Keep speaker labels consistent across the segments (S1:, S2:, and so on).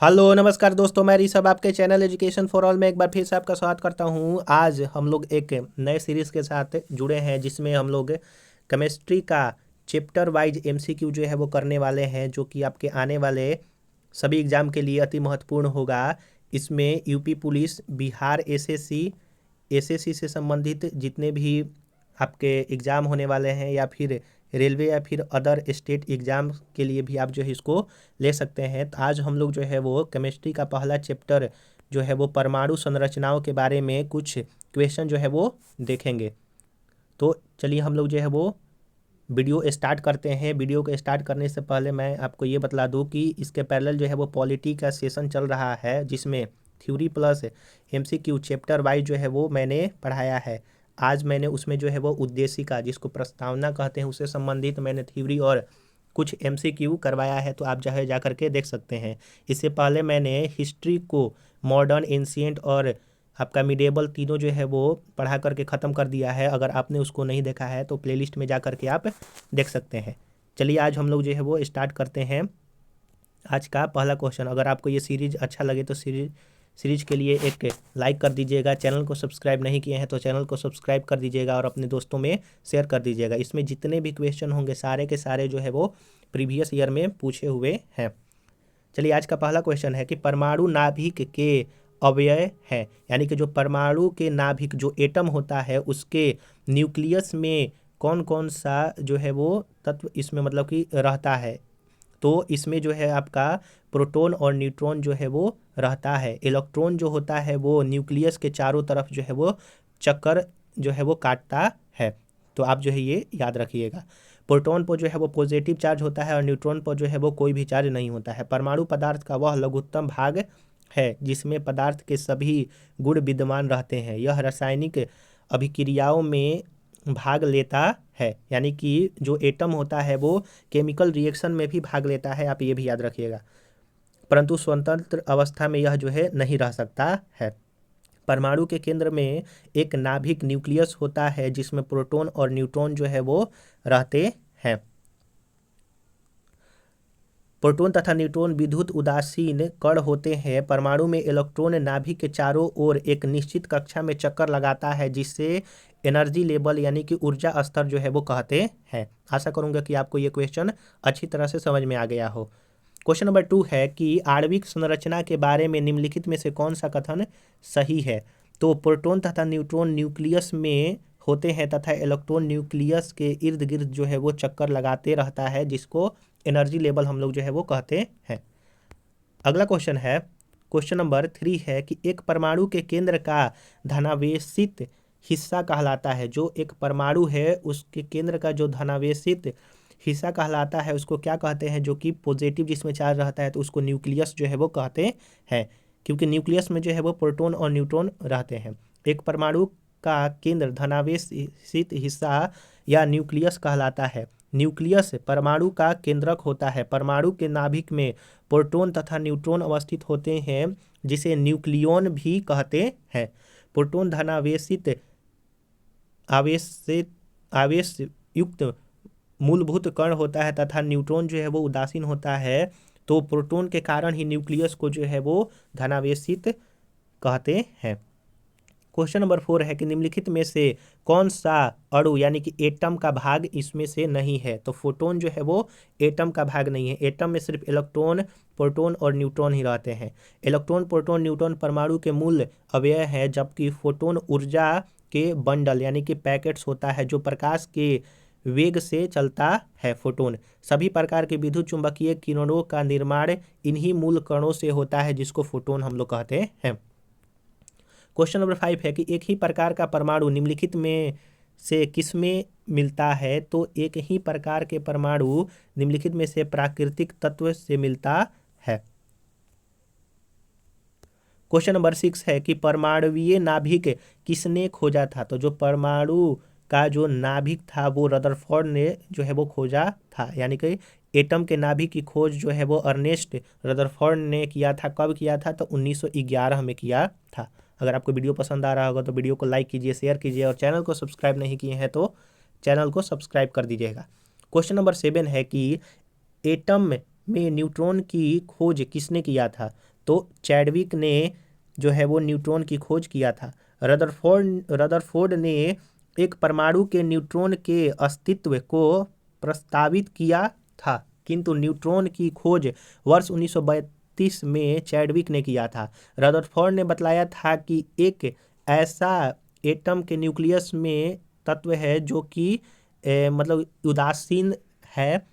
S1: Hello नमस्कार दोस्तों, मैं ऋषभ आपके चैनल एजुकेशन फॉर ऑल में एक बार फिर से आपका स्वागत करता हूं। आज हम लोग एक नए सीरीज़ के साथ जुड़े हैं जिसमें हम लोग केमिस्ट्री का चैप्टर वाइज एमसीक्यू जो है वो करने वाले हैं, जो कि आपके आने वाले सभी एग्ज़ाम के लिए अति महत्वपूर्ण होगा। इसमें यूपी पुलिस, बिहार एसएससी से संबंधित जितने भी आपके एग्ज़ाम होने वाले हैं, या फिर रेलवे या फिर अदर स्टेट एग्ज़ाम के लिए भी आप जो है इसको ले सकते हैं। तो आज हम लोग जो है वो केमिस्ट्री का पहला चैप्टर जो है वो परमाणु संरचनाओं के बारे में कुछ क्वेश्चन जो है वो देखेंगे। तो चलिए हम लोग जो है वो वीडियो स्टार्ट करते हैं। वीडियो को स्टार्ट करने से पहले मैं आपको ये बतला दूं कि इसके पैरेलल जो है वो पॉलिटी का सेशन चल रहा है, जिसमें theory plus MCQ chapter wise जो है वो मैंने पढ़ाया है। आज मैंने उसमें जो है वो उद्देशिका, जिसको प्रस्तावना कहते हैं, उससे संबंधित मैंने थ्योरी और कुछ एमसीक्यू करवाया है, तो आप जो है जा करके देख सकते हैं। इससे पहले मैंने हिस्ट्री को मॉडर्न, एंशिएंट और आपका मिडेबल तीनों जो है वो पढ़ा करके ख़त्म कर दिया है। अगर आपने उसको नहीं देखा है तो प्लेलिस्ट में जा करके आप देख सकते हैं। चलिए आज हम लोग जो है वो स्टार्ट करते हैं आज का पहला क्वेश्चन। अगर आपको ये सीरीज़ अच्छा लगे तो सीरीज के लिए एक लाइक कर दीजिएगा। चैनल को सब्सक्राइब नहीं किए हैं तो चैनल को सब्सक्राइब कर दीजिएगा और अपने दोस्तों में शेयर कर दीजिएगा। इसमें जितने भी क्वेश्चन होंगे सारे के सारे जो है वो प्रीवियस ईयर में पूछे हुए हैं। चलिए आज का पहला क्वेश्चन है कि परमाणु नाभिक के अवयव हैं, यानी कि जो परमाणु के नाभिक जो एटम होता है उसके न्यूक्लियस में कौन कौन सा जो है वो तत्व इसमें मतलब कि रहता है। तो इसमें जो है आपका प्रोटॉन और न्यूट्रॉन जो है वो रहता है। इलेक्ट्रॉन जो होता है वो न्यूक्लियस के चारों तरफ जो है वो चक्कर जो है वो काटता है। तो आप जो है ये याद रखिएगा। प्रोटॉन पर जो है वो पॉजिटिव चार्ज होता है और न्यूट्रॉन पर जो है वो कोई भी चार्ज नहीं होता है। परमाणु पदार्थ का वह लघुत्तम भाग है जिसमें पदार्थ के सभी गुण विद्यमान रहते हैं। यह रासायनिक अभिक्रियाओं में भाग लेता है, यानी कि जो एटम होता है वो केमिकल रिएक्शन में भी भाग लेता है, आप ये भी याद रखिएगा, परंतु स्वतंत्र अवस्था में यह जो है नहीं रह सकता है। परमाणु के केंद्र में एक नाभिक न्यूक्लियस होता है जिसमें प्रोटॉन और न्यूट्रॉन जो है वो रहते हैं। प्रोटॉन तथा न्यूट्रॉन विद्युत उदासीन कण होते हैं। परमाणु में इलेक्ट्रॉन नाभिक के चारों ओर एक निश्चित कक्षा में चक्कर लगाता है, जिससे एनर्जी लेवल यानी कि ऊर्जा स्तर जो है वो कहते हैं। आशा करूंगा कि आपको ये क्वेश्चन अच्छी तरह से समझ में आ गया हो। क्वेश्चन नंबर 2 है कि आणविक संरचना के बारे में निम्नलिखित में से कौन सा कथन सही है। तो प्रोटॉन तथा न्यूट्रॉन न्यूक्लियस में होते हैं तथा इलेक्ट्रॉन न्यूक्लियस के इर्द गिर्द जो है वो चक्कर लगाते रहता है, जिसको एनर्जी लेवल हम लोग जो है वो कहते हैं। अगला क्वेश्चन है, क्वेश्चन नंबर 3 है कि एक परमाणु के केंद्र का धनावेशित हिस्सा कहलाता है। जो एक परमाणु है उसके केंद्र का जो धनावेशित हिस्सा कहलाता है उसको क्या कहते हैं। जो कि पॉजिटिव जिसमें चार्ज रहता है तो उसको न्यूक्लियस जो है वो कहते हैं, क्योंकि न्यूक्लियस में जो है वो प्रोटॉन और न्यूट्रॉन रहते हैं। एक परमाणु का केंद्र धनावेशित हिस्सा या न्यूक्लियस कहलाता है। न्यूक्लियस परमाणु का केंद्रक होता है। परमाणु के नाभिक में प्रोटॉन तथा न्यूट्रॉन अवस्थित होते हैं, जिसे न्यूक्लियॉन भी कहते हैं। प्रोटॉन धनावेशित आवेशित आवेश युक्त मूलभूत कण होता है तथा न्यूट्रॉन जो है वो उदासीन होता है। तो प्रोटॉन के कारण ही न्यूक्लियस को जो है वो धनावेशित कहते हैं। क्वेश्चन नंबर 4 है कि निम्नलिखित में से कौन सा अणु यानी कि एटम का भाग इसमें से नहीं है। तो फोटोन जो है वो एटम का भाग नहीं है। एटम में सिर्फ इलेक्ट्रॉन, प्रोटॉन और न्यूट्रॉन ही रहते हैं। इलेक्ट्रॉन, प्रोटॉन, न्यूट्रॉन परमाणु के मूल अवयव है, जबकि फोटोन ऊर्जा के बंडल यानी कि पैकेट्स होता है जो प्रकाश के वेग से चलता है। फोटोन सभी प्रकार के विद्युत चुंबकीय किरणों का निर्माण इन्हीं मूल कणों से होता है, जिसको फोटोन हम लोग कहते हैं। क्वेश्चन नंबर 5 है कि एक ही प्रकार का परमाणु निम्नलिखित में से किसमें मिलता है। तो एक ही प्रकार के परमाणु निम्नलिखित में से प्राकृतिक तत्व से मिलता है। क्वेश्चन नंबर 6 है कि परमाणुवीय नाभिक किसने खोजा था। तो जो परमाणु का जो नाभिक था वो रदरफोर्ड ने जो है वो खोजा था, यानी कि एटम के नाभिक की खोज जो है वो अर्नेस्ट रदरफोर्ड ने किया था। कब किया था? तो 1911 में किया था। अगर आपको वीडियो पसंद आ रहा होगा तो वीडियो को लाइक कीजिए, शेयर कीजिए और चैनल को सब्सक्राइब नहीं किए हैं तो चैनल को सब्सक्राइब कर दीजिएगा। क्वेश्चन नंबर 7 है कि एटम में न्यूट्रॉन की खोज किसने किया था? तो चैडविक ने जो है वो न्यूट्रॉन की खोज किया था। रदरफोर्ड ने एक परमाणु के न्यूट्रॉन के अस्तित्व को प्रस्तावित किया था, किंतु न्यूट्रॉन की खोज वर्ष 1932 में चैडविक ने किया था। रदरफोर्ड ने बतलाया था कि एक ऐसा एटम के न्यूक्लियस में तत्व है जो कि मतलब उदासीन है।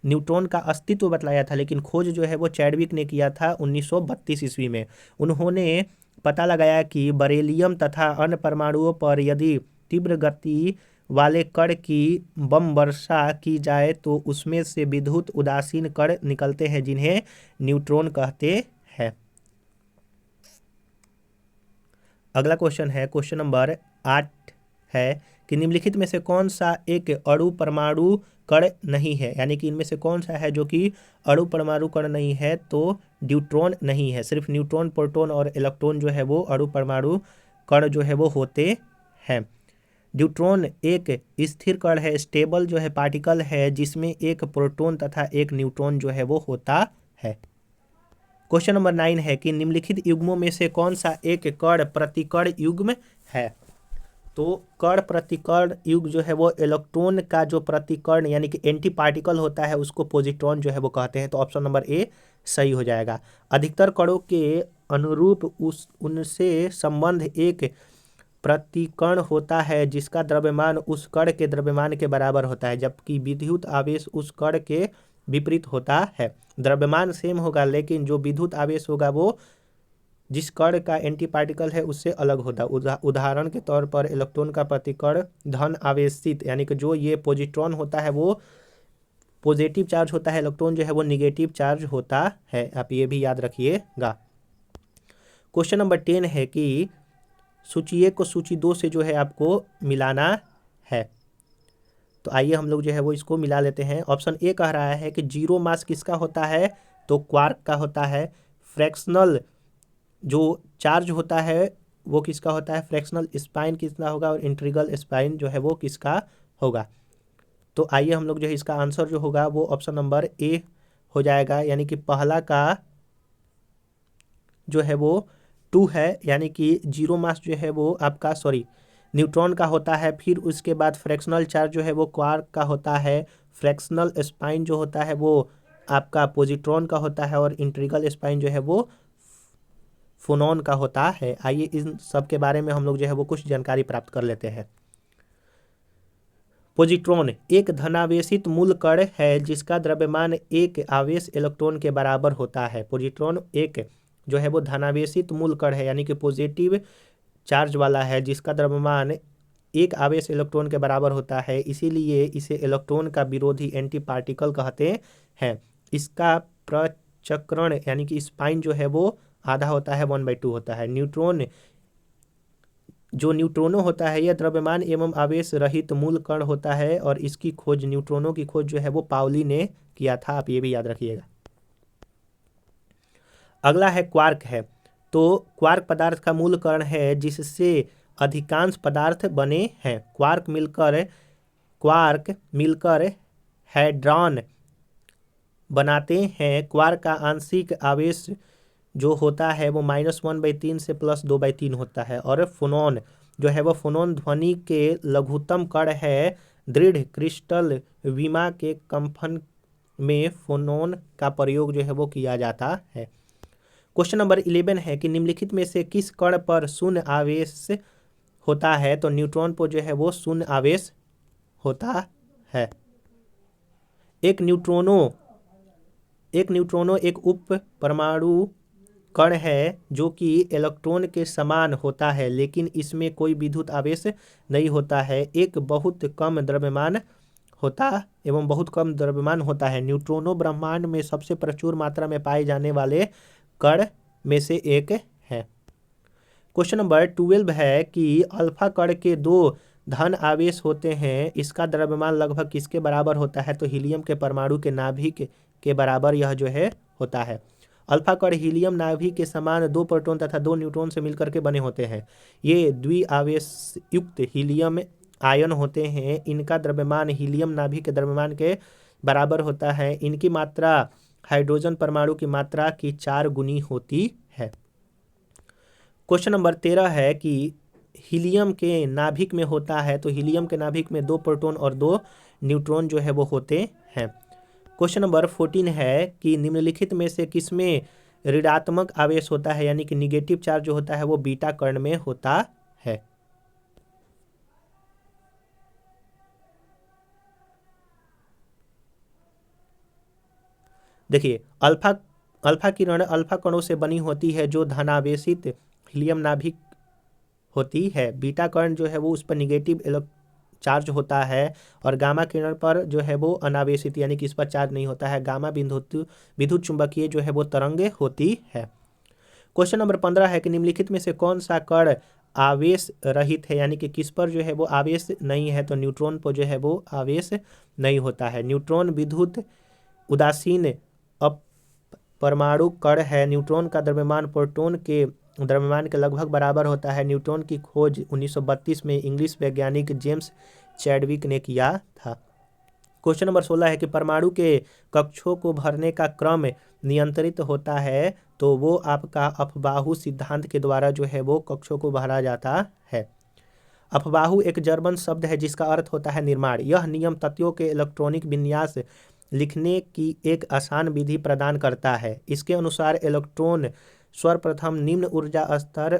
S1: न्यूट्रॉन का अस्तित्व बतलाया था, लेकिन खोज जो है वो चैडविक ने किया था 1932 ईस्वी में। उन्होंने पता लगाया कि बरेलियम तथा अन्य परमाणुओं पर यदि तीव्र गति वाले कण की बम वर्षा की जाए तो उसमें से विद्युत उदासीन कण निकलते हैं जिन्हें न्यूट्रॉन कहते हैं। अगला क्वेश्चन है, क्वेश्चन नंबर 8 है कि निम्नलिखित में से कौन सा एक अणु परमाणु कण नहीं है, यानी कि इनमें से कौन सा है जो कि अणु परमाणु कण नहीं है? तो न्यूट्रॉन नहीं है। सिर्फ न्यूट्रॉन, प्रोटॉन और इलेक्ट्रॉन जो है वो अणु परमाणु कण जो है वो होते हैं। न्यूट्रॉन एक स्थिर कण है, स्टेबल जो है पार्टिकल है, जिसमें एक प्रोटॉन तथा एक न्यूट्रॉन जो है वो होता है। क्वेश्चन नंबर 9 है कि निम्नलिखित युग्मों में से कौन सा एक कण प्रतिकण युग्म है? तो कण प्रतिकण युग्म जो है वो इलेक्ट्रॉन का जो प्रतिकण यानी कि एंटी पार्टिकल होता है उसको पॉजिट्रॉन जो है वो कहते हैं। तो ऑप्शन नंबर ए सही हो जाएगा। अधिकतर कणों के अनुरूप उनसे संबंध एक प्रतिकण होता है जिसका द्रव्यमान उस कण के द्रव्यमान के बराबर होता है, जबकि विद्युत आवेश उस कण के विपरीत होता है। द्रव्यमान सेम होगा लेकिन जो विद्युत आवेश होगा वो जिस कण का एंटी पार्टिकल है उससे अलग होता। उदाहरण के तौर पर इलेक्ट्रॉन का प्रतिकण धन आवेशित यानी कि जो ये पॉजिट्रॉन होता है वो पॉजिटिव चार्ज होता है, इलेक्ट्रॉन जो है वो निगेटिव चार्ज होता है। आप ये भी याद रखिएगा। क्वेश्चन नंबर 10 है कि सूची 1 को सूची 2 से जो है आपको मिलाना है। तो आइए हम लोग जो है वो इसको मिला लेते हैं। ऑप्शन ए कह रहा है कि जीरो मास किसका होता है? तो क्वार्क का होता है। फ्रैक्शनल जो चार्ज होता है वो किसका होता है? फ्रैक्शनल स्पाइन किसका होगा? और इंट्रीगल स्पाइन जो है वो किसका होगा? तो आइए हम लोग जो है इसका आंसर जो होगा वो ऑप्शन नंबर ए हो जाएगा, यानी कि पहला का जो है वो 2 है, यानी कि जीरो मास जो है वो आपका न्यूट्रॉन का होता है। फिर उसके बाद फ्रैक्शनल चार्ज जो है वो क्वार्क का होता है। फ्रैक्शनल स्पाइन जो होता है वो आपका पॉजिट्रॉन का होता है और इंट्रीगल स्पाइन जो है वो फोनॉन का होता है। आइए इन सब के बारे में हम लोग जो है वो कुछ जानकारी प्राप्त कर लेते हैं। पॉजिट्रॉन एक धनावेशित मूल कण है जिसका द्रव्यमान एक आवेश इलेक्ट्रॉन के बराबर होता है। पॉजिट्रॉन एक जो है वो धनावेशित मूल कण है, यानी कि पॉजिटिव चार्ज वाला है, जिसका द्रव्यमान एक आवेश इलेक्ट्रॉन के बराबर होता है। इसीलिए इसे इलेक्ट्रॉन का विरोधी एंटी पार्टिकल कहते हैं। इसका प्रचक्रण यानी कि स्पाइन जो है वो आधा होता है, 1/2 होता है। न्यूट्रॉन जो न्यूट्रॉनो होता है यह द्रव्यमान एवं आवेश रहित मूल कण होता है और इसकी खोज न्यूट्रॉनों की खोज जो है वो पाउली ने किया था। आप ये भी याद रखिएगा। अगला है क्वार्क है। तो क्वार्क पदार्थ का मूल कण है जिससे अधिकांश पदार्थ बने हैं। क्वार्क मिलकर हैड्रॉन बनाते हैं। क्वार्क का आंशिक आवेश जो होता है वो -1/3 से +2/3 होता है। और फोनॉन जो है वो फोनॉन ध्वनि के लघुत्तम कण है। दृढ़ क्रिस्टल विमा के कंपन में फोनॉन का प्रयोग जो है वो किया जाता है। क्वेश्चन नंबर 11 है कि निम्नलिखित में से किस कण पर शून्य आवेश होता है? तो न्यूट्रॉन पर जो है वो शून्य आवेश होता है। एक न्यूट्रॉनो एक उप परमाणु कण है जो कि इलेक्ट्रॉन के समान होता है, लेकिन इसमें कोई विद्युत आवेश नहीं होता है। एक बहुत कम द्रव्यमान होता है। न्यूट्रॉनो ब्रह्मांड में सबसे प्रचुर मात्रा में पाए जाने वाले कण में से एक है। क्वेश्चन नंबर 12 है कि अल्फा कण के 2 धन आवेश होते हैं। इसका द्रव्यमान लगभग किसके बराबर होता है? तो हीलियम के परमाणु के नाभिक के बराबर यह जो है होता है। अल्फा कण हीलियम नाभिक के समान 2 प्रोटॉन तथा 2 न्यूट्रॉन से मिलकर के बने होते हैं। ये द्विआवेश युक्त हीलियम आयन होते हैं। इनका द्रव्यमान हीलियम नाभिक के द्रव्यमान के बराबर होता है। इनकी मात्रा हाइड्रोजन परमाणु की मात्रा की 4 गुनी होती है। क्वेश्चन नंबर 13 है कि हीलियम के नाभिक में होता है, तो हीलियम के नाभिक में 2 प्रोटॉन और 2 न्यूट्रॉन जो है वो होते हैं। क्वेश्चन नंबर 14 है कि निम्नलिखित में से किसमें ऋणात्मक आवेश होता है, यानी कि निगेटिव चार्ज जो होता है वो बीटा कण में होता है। देखिए, अल्फा किरण अल्फा कणों से बनी होती है जो धनावेशित हीलियम नाभिक होती है। बीटा कण जो है वो उस पर निगेटिव चार्ज होता है, और गामा किरण पर जो है वो अनावेशित यानी कि इस पर चार्ज नहीं होता है। गामा विद्युत चुंबकीय जो है वो तरंगे होती है। क्वेश्चन नंबर 15 है कि निम्नलिखित में से कौन सा कण आवेश रहित है, यानी कि किस पर जो है वो आवेश नहीं है, तो न्यूट्रॉन पर जो है वो आवेश नहीं होता है। न्यूट्रॉन विद्युत उदासीन अपरमाणु कण है। न्यूट्रॉन का द्रव्यमान प्रोटॉन के द्रव्यमान के लगभग बराबर होता है। न्यूट्रॉन की खोज 1932 में इंग्लिश वैज्ञानिक जेम्स चैडविक ने किया था। क्वेश्चन नंबर 16 है कि परमाणु के कक्षों को भरने का क्रम नियंत्रित होता है, तो वो आपका अफबाहु सिद्धांत के द्वारा जो है वो कक्षों को भरा जाता है। अफबाहु एक जर्मन शब्द है जिसका अर्थ होता है निर्माण। यह नियम तत्वों के इलेक्ट्रॉनिक विन्यास लिखने की एक आसान विधि प्रदान करता है। इसके अनुसार इलेक्ट्रॉन सर्वप्रथम निम्न ऊर्जा स्तर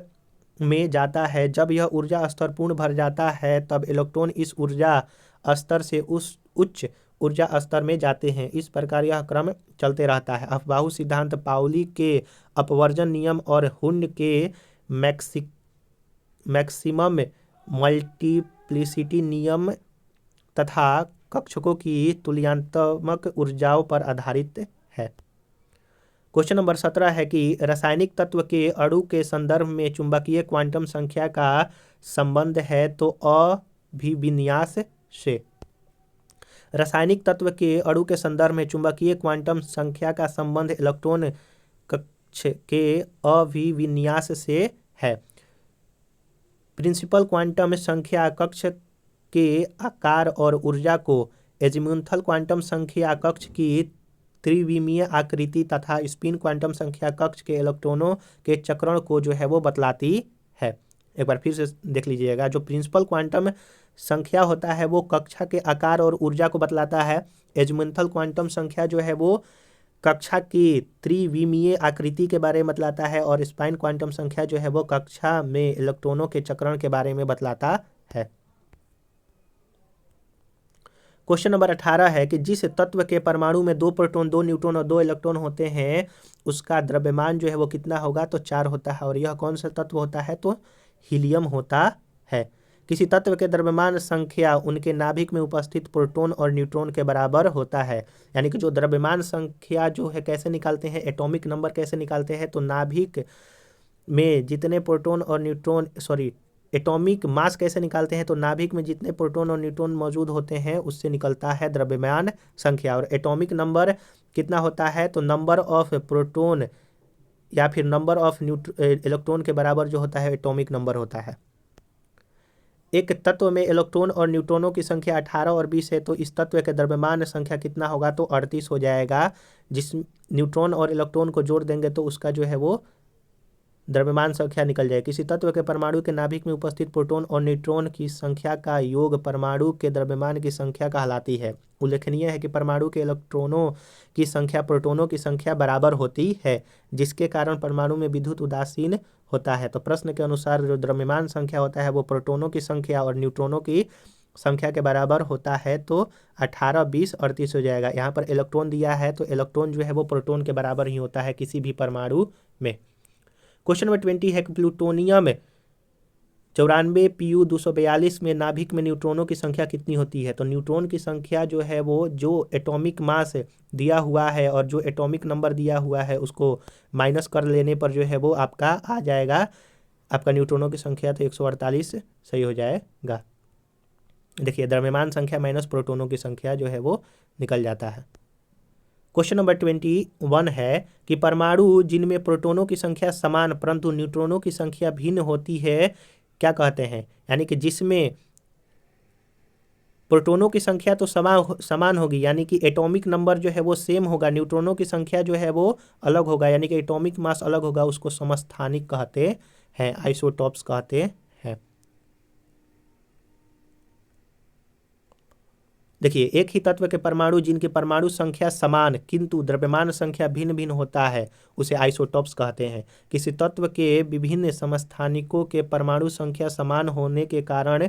S1: में जाता है। जब यह ऊर्जा स्तर पूर्ण भर जाता है तब इलेक्ट्रॉन इस ऊर्जा स्तर से उस उच्च ऊर्जा स्तर में जाते हैं। इस प्रकार यह क्रम चलते रहता है। अफबाहु सिद्धांत पाउली के अपवर्जन नियम और हुंड के मैक्सिमम मल्टीप्लिसिटी नियम तथा कक्षकों की तुलनात्मक ऊर्जाओं पर आधारित है। क्वेश्चन नंबर 17 है कि रासायनिक तत्व के अणु के संदर्भ में चुंबकीय क्वांटम संख्या का संबंध है, तो अभिविन्यास से। रासायनिक तत्व के अणु के संदर्भ में चुंबकीय क्वांटम संख्या का संबंध इलेक्ट्रॉन कक्ष के अभिविन्यास से है। प्रिंसिपल क्वांटम संख्या कक्ष के आकार और ऊर्जा को, एजीमुथल क्वांटम संख्या कक्ष की त्रिविमीय आकृति तथा स्पिन क्वांटम संख्या कक्ष के इलेक्ट्रॉनों के चक्रण को जो है वो बतलाती है। एक बार फिर से देख लीजिएगा, जो प्रिंसिपल क्वांटम संख्या होता है वो कक्षा के आकार और ऊर्जा को बतलाता है। एजीमुथल क्वांटम संख्या जो है वो कक्षा की त्रिविमीय आकृति के बारे में बतलाता है, और स्पाइन क्वांटम संख्या जो है वो कक्षा में इलेक्ट्रॉनों के चक्रण के बारे में बतलाता है। क्वेश्चन नंबर 18 है कि जिस तत्व के परमाणु में 2 प्रोटॉन 2 न्यूट्रॉन और 2 इलेक्ट्रॉन होते हैं उसका द्रव्यमान जो है वो कितना होगा, तो 4 होता है। और यह कौन सा तत्व होता है, तो हीलियम होता है। किसी तत्व के द्रव्यमान संख्या उनके नाभिक में उपस्थित प्रोटॉन और न्यूट्रॉन के बराबर होता है। यानी कि जो द्रव्यमान संख्या जो है कैसे निकालते हैं, एटॉमिक नंबर कैसे निकालते हैं, तो नाभिक में जितने प्रोटॉन और न्यूट्रॉन एटॉमिक मास कैसे निकालते हैं, तो नाभिक में जितने प्रोटॉन और न्यूट्रॉन मौजूद होते हैं उससे निकलता है द्रव्यमान संख्या। और एटॉमिक नंबर कितना होता है, तो नंबर ऑफ प्रोटॉन या फिर नंबर ऑफ इलेक्ट्रॉन के बराबर जो होता है एटॉमिक नंबर होता है। एक तत्व में इलेक्ट्रॉन और न्यूट्रॉनों की संख्या 18 और 20 है, तो इस तत्व के द्रव्यमान संख्या कितना होगा, तो 38 हो जाएगा। जिस न्यूट्रॉन और इलेक्ट्रॉन को जोड़ देंगे तो उसका जो है वो द्रव्यमान संख्या निकल जाए। किसी तत्व के परमाणु के नाभिक में उपस्थित प्रोटॉन और न्यूट्रॉन की संख्या का योग परमाणु के द्रव्यमान की संख्या कहलाती है। उल्लेखनीय है कि परमाणु के इलेक्ट्रॉनों की संख्या प्रोटॉनों की संख्या बराबर होती है, जिसके कारण परमाणु में विद्युत उदासीन होता है। तो प्रश्न के अनुसार जो द्रव्यमान संख्या होता है वो प्रोटॉनों की संख्या और न्यूट्रॉनों की संख्या के बराबर होता है, तो 18, 20, 38 हो जाएगा। यहाँ पर इलेक्ट्रॉन दिया है तो इलेक्ट्रॉन जो है वो प्रोटॉन के बराबर ही होता है किसी भी परमाणु में। क्वेश्चन नंबर 20 है कि प्लूटोनियम 94 Pu 242 में नाभिक में न्यूट्रॉनों की संख्या कितनी होती है, तो न्यूट्रॉन की संख्या जो है वो जो एटॉमिक मास दिया हुआ है और जो एटॉमिक नंबर दिया हुआ है उसको माइनस कर लेने पर जो है वो आपका आ जाएगा, आपका न्यूट्रॉनों की संख्या तो 148 सही हो जाएगा। देखिए, द्रव्यमान संख्या माइनस प्रोटॉनों की संख्या जो है वो निकल जाता है। क्वेश्चन नंबर 21 है कि परमाणु जिनमें प्रोटॉनों की संख्या समान परंतु न्यूट्रॉनों की संख्या भिन्न होती है क्या कहते हैं, यानी कि जिसमें प्रोटॉनों की संख्या तो समान होगी, यानी कि एटॉमिक नंबर जो है वो सेम होगा, न्यूट्रॉनों की संख्या जो है वो अलग होगा, यानी कि एटॉमिक मास अलग होगा, उसको समस्थानिक कहते हैं, आइसोटॉप्स कहते हैं। देखिए, एक ही तत्व के परमाणु जिनकी परमाणु संख्या समान किंतु द्रव्यमान संख्या भिन्न भिन्न होता है उसे आइसोटॉप्स कहते हैं। किसी तत्व के विभिन्न समस्थानिकों के परमाणु संख्या समान होने के कारण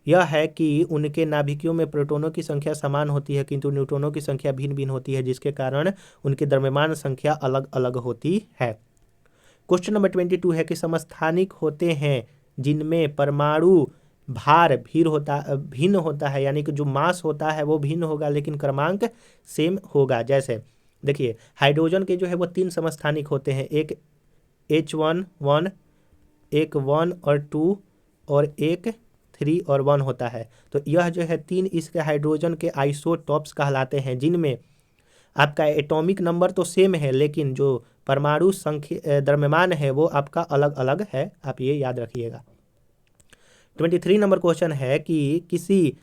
S1: यह है कि उनके नाभिकों में प्रोटॉनों की संख्या समान होती है किंतु न्यूट्रॉनों की संख्या भिन्न भिन्न होती है, जिसके कारण उनकी द्रव्यमान संख्या अलग अलग होती है। क्वेश्चन नंबर 22 है कि समस्थानिक होते हैं जिनमें परमाणु भार भिन्न होता है, यानी कि जो मास होता है वो भिन्न होगा लेकिन क्रमांक सेम होगा। जैसे देखिए, हाइड्रोजन के जो है वो 3 समस्थानिक होते हैं, एक H1 एक 1 और 2 और एक 3 और 1 होता है। तो यह जो है 3 इसके हाइड्रोजन के आइसोटॉप्स कहलाते हैं, जिनमें आपका एटॉमिक नंबर तो सेम है लेकिन जो परमाणु संख्या द्रव्यमान है वो आपका अलग अलग है, आप ये याद रखिएगा। 23 नंबर क्वेश्चन है कि किसी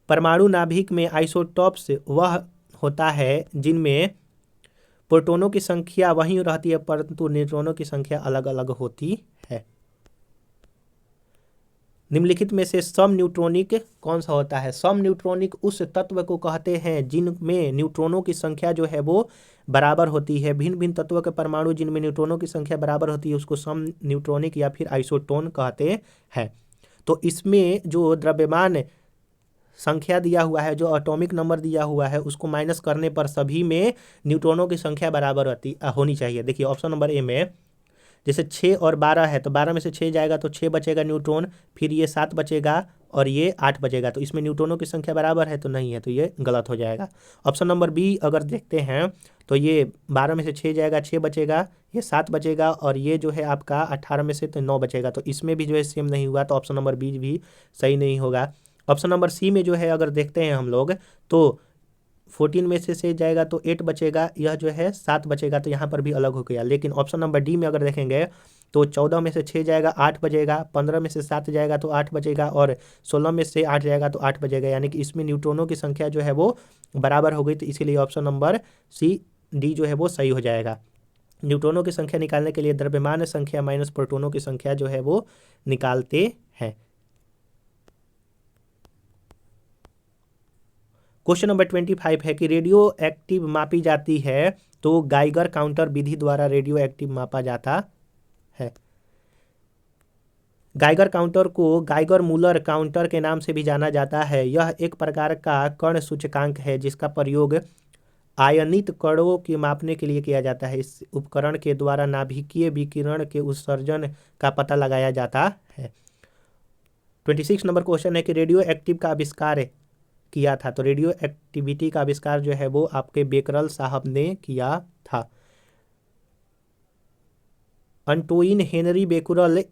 S1: परमाणु नाभिक में आइसोटॉप्स वह होता है जिनमें प्रोटॉनों की संख्या वही रहती है परंतु न्यूट्रॉनों की संख्या अलग अलग होती है। निम्नलिखित में से सम न्यूट्रॉनिक कौन सा होता है? सम न्यूट्रॉनिक उस तत्व को कहते हैं जिनमें न्यूट्रॉनों की संख्या जो है वो बराबर होती है। भिन्न भिन्न तत्वों के परमाणु जिनमें न्यूट्रॉनों की संख्या बराबर होती है उसको सम न्यूट्रॉनिक या फिर आइसोटोन कहते हैं। तो इसमें जो द्रव्यमान संख्या दिया हुआ है, जो एटॉमिक नंबर दिया हुआ है, उसको माइनस करने पर सभी में न्यूट्रॉनों की संख्या बराबर होनी चाहिए। देखिए ऑप्शन नंबर ए में जैसे 6 और 12 है तो 12 में से 6 जाएगा तो 6 बचेगा न्यूट्रॉन, फिर ये 7 बचेगा और ये 8 बचेगा, तो इसमें न्यूट्रॉनों की संख्या बराबर है तो नहीं है, तो ये गलत हो जाएगा। ऑप्शन नंबर बी अगर देखते हैं तो ये 12 में से 6 जाएगा, 6 बचेगा, ये 7 बचेगा और ये जो है आपका 18 में से तो 9 बचेगा, तो इसमें भी जो है सेम नहीं हुआ, तो ऑप्शन नंबर बी भी सही नहीं होगा। ऑप्शन नंबर सी में जो है अगर देखते हैं हम लोग तो 14 में से 6 जाएगा तो 8 बचेगा, यह जो है 7 बचेगा, तो यहाँ पर भी अलग हो गया। लेकिन ऑप्शन नंबर डी में अगर देखेंगे तो 14 में से 6 जाएगा 8 बचेगा, 15 में से 7 जाएगा तो 8 बचेगा और 16 में से 8 जाएगा तो 8 बचेगा, यानी कि इसमें न्यूट्रॉनों की संख्या जो है वो बराबर हो गई, तो इसीलिए ऑप्शन नंबर सी डी जो है वो सही हो जाएगा। न्यूट्रॉनों की संख्या निकालने के लिए द्रव्यमान संख्या माइनस प्रोटॉनों की संख्या जो है वो निकालते हैं। क्वेश्चन नंबर 25 है कि रेडियो एक्टिव मापी जाती है तो गाइगर काउंटर विधि द्वारा रेडियो एक्टिव मापा जाता है। गाइगर काउंटर को गाइगर मूलर काउंटर के नाम से भी जाना जाता है। यह एक प्रकार का कण सूचकांक है जिसका प्रयोग आयनित कणों की मापने के लिए किया जाता है। इस उपकरण के द्वारा नाभिकीय विकिरण के उत्सर्जन का पता लगाया जाता है। 26 नंबर क्वेश्चन है कि रेडियो एक्टिव का आविष्कार किया था, तो रेडियो एक्टिविटी का आविष्कार जो है वो आपके बेकरल साहब ने किया था। अंटोइन हेनरी बेकरल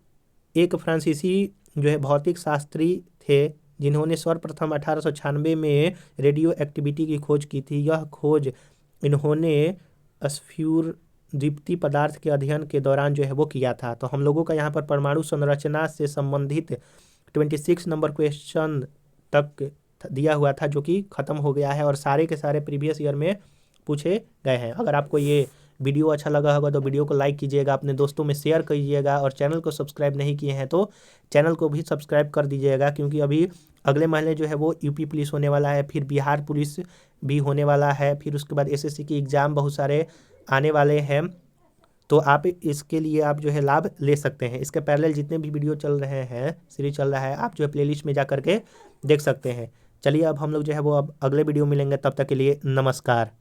S1: एक फ्रांसीसी जो है भौतिक शास्त्री थे जिन्होंने सर्वप्रथम 1896 में रेडियो एक्टिविटी की खोज की थी। यह खोज इन्होंने स्फुरदीप्ति पदार्थ के अध्ययन के दौरान जो है वो किया था। तो हम लोगों का यहाँ पर परमाणु संरचना से संबंधित 26 नंबर क्वेश्चन तक दिया हुआ था जो कि ख़त्म हो गया है और सारे के सारे प्रीवियस ईयर में पूछे गए हैं। अगर आपको ये वीडियो अच्छा लगा होगा तो वीडियो को लाइक कीजिएगा, अपने दोस्तों में शेयर कीजिएगा और चैनल को सब्सक्राइब नहीं किए हैं तो चैनल को भी सब्सक्राइब कर दीजिएगा, क्योंकि अभी अगले महीने जो है वो यूपी पुलिस होने वाला है, फिर बिहार पुलिस भी होने वाला है, फिर उसके बाद एसएससी की एग्ज़ाम बहुत सारे आने वाले हैं, तो आप इसके लिए आप जो है लाभ ले सकते हैं। इसके पैरेलल जितने भी वीडियो चल रहे हैं, सीरीज चल रहा है, आप जो है प्लेलिस्ट में जा करके देख सकते हैं। चलिए अब हम लोग जो है वो अब अगले वीडियो मिलेंगे, तब तक के लिए नमस्कार।